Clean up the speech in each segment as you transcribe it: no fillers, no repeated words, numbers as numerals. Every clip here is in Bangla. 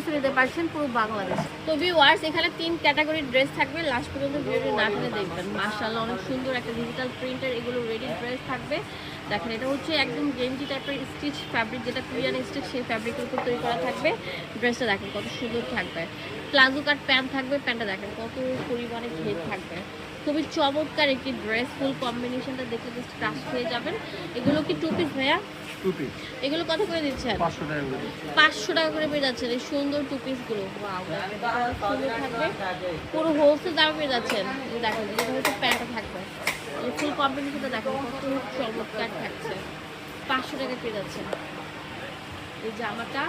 ড্রেসও নিতে পারছেন পুরো বাংলাদেশে। তো ভিউয়ার্স, এখানে 3 ক্যাটাগরির ড্রেস থাকবে, লাস্ট পর্যন্ত ভিডিওটি না টেনে দেখবেন। মাশাআল্লাহ, অনেক সুন্দর একটা ডিজিটাল প্রিন্টের এগুলো রেডি ড্রেস থাকবে। দেখেন, এটা হচ্ছে একদম গেঞ্জি টাইপের স্টিচ ফ্যাব্রিক, যেটা কোরিয়ান স্টিচ, সেই ফ্যাব্রিকের উপর তৈরি করা থাকবে। ড্রেসটা দেখেন কত সুন্দর থাকবে। প্লাজো কাট প্যান্ট থাকবে, প্যান্টটা দেখেন কত পরিমাণে ঘের থাকবে। খুবই চমৎকার একটি ড্রেস, ফুল কম্বিনেশনটা দেখে জাস্ট ক্রাশ খেয়ে যাবেন। এগুলো কি টু পিস ভাইয়া? এগুলো কত করে দিচ্ছেন? 500 টাকা করে পেয়ে যাচ্ছেন এই সুন্দর টু পিসগুলো। ওয়াও, সুন্দর থাকবে, পুরো হোলসেল দামে পেয়ে যাচ্ছেন। দেখেন, এটা হচ্ছে প্যান্টটা থাকবে, এই ফুল কম্বিনেশনটা দেখেন কত চমৎকার থাকছে। 500 টাকা পেয়ে যাচ্ছেন এই জামাটা,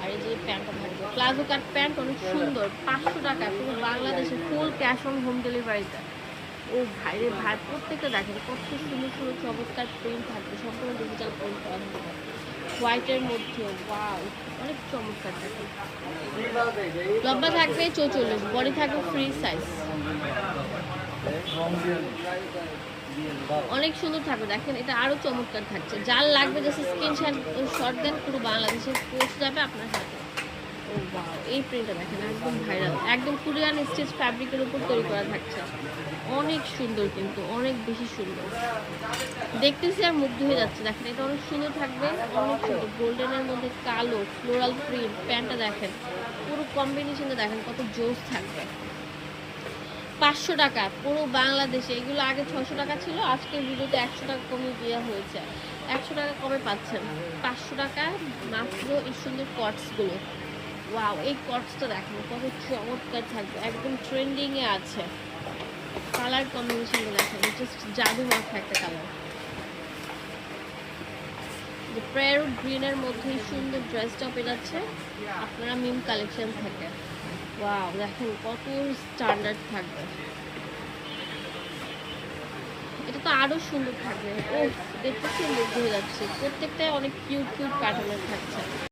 আর এই যে প্যান্টটা থাকবে প্লাজো কাট প্যান্ট, অনেক সুন্দর। 500 টাকা পুরো বাংলাদেশে, ফুল ক্যাশ অন হোম ডেলিভারিতে। ও ভাই রে ভাই, প্রত্যেকটা দেখেন কত সুন্দর সুন্দর চমৎকার প্রিন্ট থাকবে, সম্পূর্ণ ডিজিটাল প্রিন্ট করা থাকবে হোয়াইটের মধ্যে। ওয়াও, অনেক চমৎকার থাকবে। লম্বা থাকবে 44, বডি থাকবে ফ্রি সাইজ, অনেক সুন্দর থাকবে। দেখেন, এটা আরো চমৎকার থাকছে। যার লাগবে জাস্ট স্ক্রিনশট দেন, পুরো বাংলাদেশে পৌঁছে যাবে আপনার হাতে। ও ওয়াও, এই প্রিন্টটা দেখেন একদম ভাইরাল, একদম কোরিয়ান স্টিচ ফ্যাব্রিকের উপর তৈরি করা থাকছে। অনেক সুন্দর, কিন্তু অনেক বেশি সুন্দর দেখতেছি আর মুগ্ধ হয়ে যাচ্ছে। দেখেন, এটা অনেক সুন্দর থাকবে, অনেক সুন্দর। গোল্ডেনের মধ্যে কালো ফ্লোরাল প্রিন্ট, প্যান্টটা দেখেন পুরো কম্বিনেশনটা দেখেন কত জোস থাকবে। 500 টাকা পুরো বাংলাদেশে। এগুলো আগে 600 টাকা ছিল, আজকের ভিডিওতে 100 টাকা কমে দেওয়া হয়েছে। 100 টাকা কমে পাচ্ছেন, 500 টাকা মাত্র এই সুন্দর কটসগুলো। ওয়াও, এই কটসটা দেখেন কত চমৎকার থাকবে, একদম ট্রেন্ডিংয়ে আছে। কালার কম্বিনেশনটা দেখেন জাস্ট জাদু মাখা একটা কালার। যে প্যারট গ্রিনের মধ্যে সুন্দর ড্রেসটা পেয়ে যাচ্ছে আপনারা মিম কালেকশন থেকে। ওয়াও, দেখেন কত স্ট্যান্ডার্ড থাকবে, এটা তো আরো সুন্দর থাকবে। ও, দেখতেছি মুগ্ধ হয়ে যাচ্ছে, প্রত্যেকটাই অনেক কিউট কিউট প্যাটার্নের থাকছে।